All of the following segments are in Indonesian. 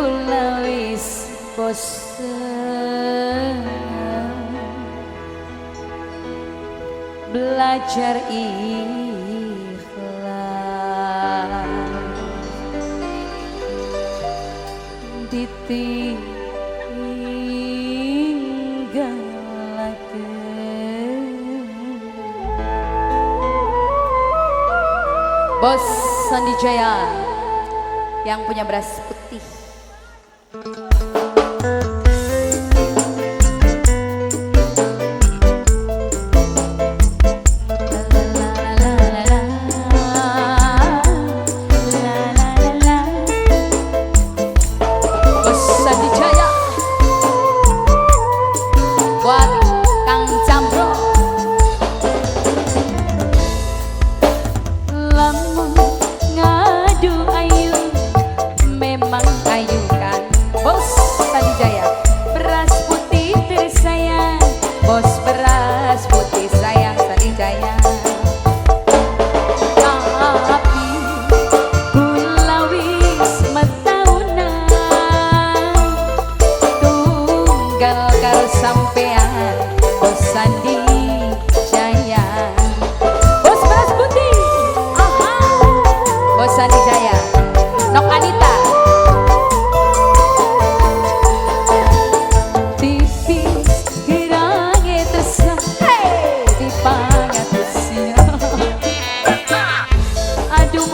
kula wis bosen belajar ikhlas ditinggalaken. Bos Sandi Jaya yang punya beras putih.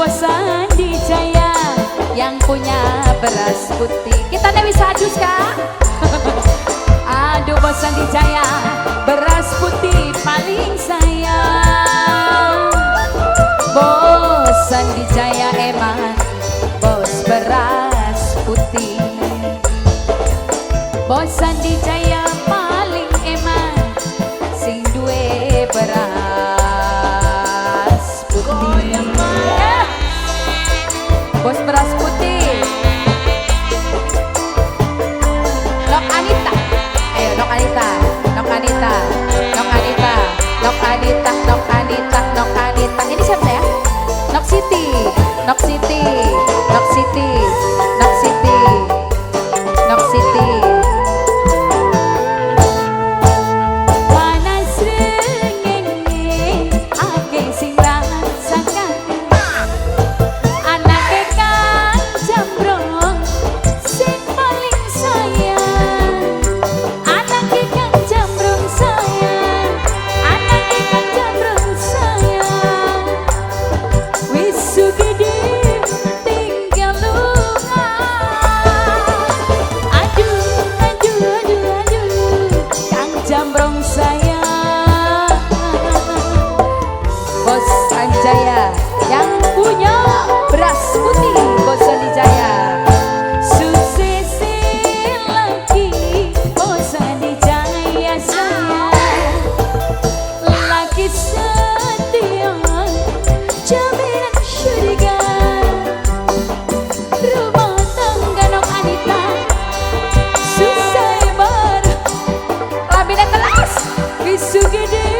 Sandi Jaya yang punya beras putih. Kita nih bisa adus kak. Aduh bos Sandi Jaya, beras putih paling sayang. Bos Sandi Jaya emang bos beras putih. Bos Sandi Jaya paling emang sing duwe beras putih. Bos beras putih. Nok Anita. Ayo Nok Anita. Nok Anita. Nok Anita. Nok Anita. Nok Anita. Nok Anita. Ini siapa ya? Nok Siti. Nok Siti. Nok Siti. Nok Siti. Nok Siti. Panas rengenge ake sing rasakan. Jaya yang punya beras putih. Bos Sandi Jaya sukses lagi. Bos Sandi Jaya saya lagi setia jaminan syurga. Rumah tangga Nok Anita susah bar labine telas bisu gede.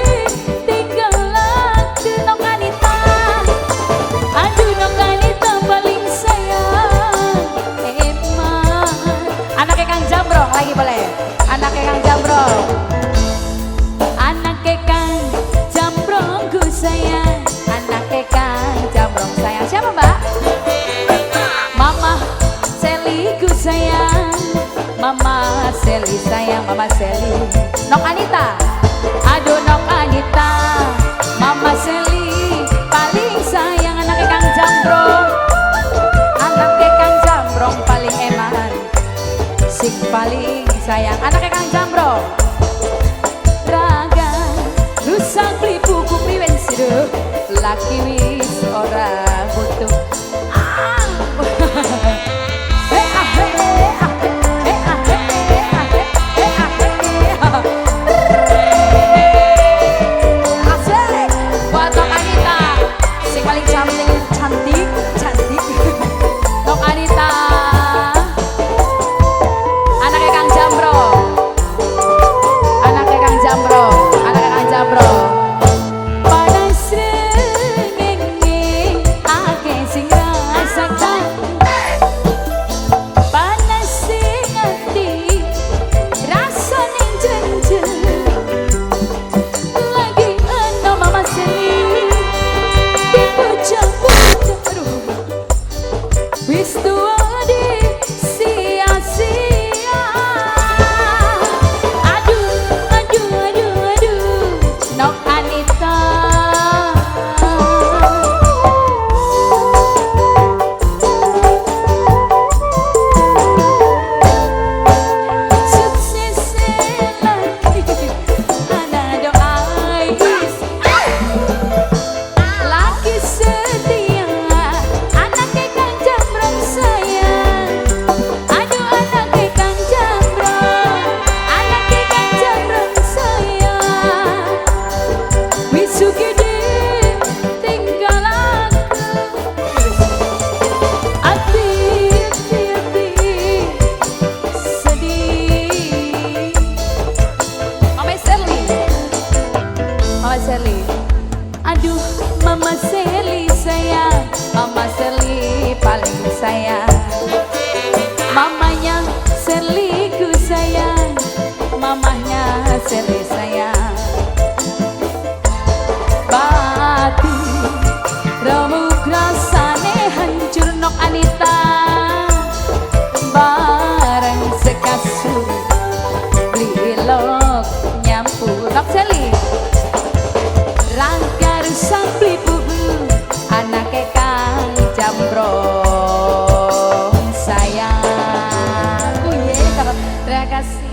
Lagi boleh, anaknya Kang Jambrong, anaknya Kang Jambrong ku sayang, anaknya Kang Jambrong sayang. Siapa mbak? Mama Seli ku sayang, Mama Seli sayang, Mama Seli. Nok Anita, aduh Nok Anita, Mama Seli paling sayang, anaknya Kang Jambrong, anaknya Kang Jambrong paling eman. Sing paling sayang anaknya Kang Jambrong. Raga rusak beli buku priwen sido laki wis ora butuh. Asik buat Nok Anita sing paling cantik cantik cantik. Nok Anita anaknya Kang Jambrong, anaknya Kang Jambrong, anaknya Kang Jambrong. Panas rengenge ake sing Mamanya Sherly ku sayang, mamahnya Sherly sayang. Bati remuk rasane hancur nok Anita, bareng sekasur blilok nyampu nok Sherly. Rangga rusak beli bubu anake Kang Jambrong sayang. Terima kasih.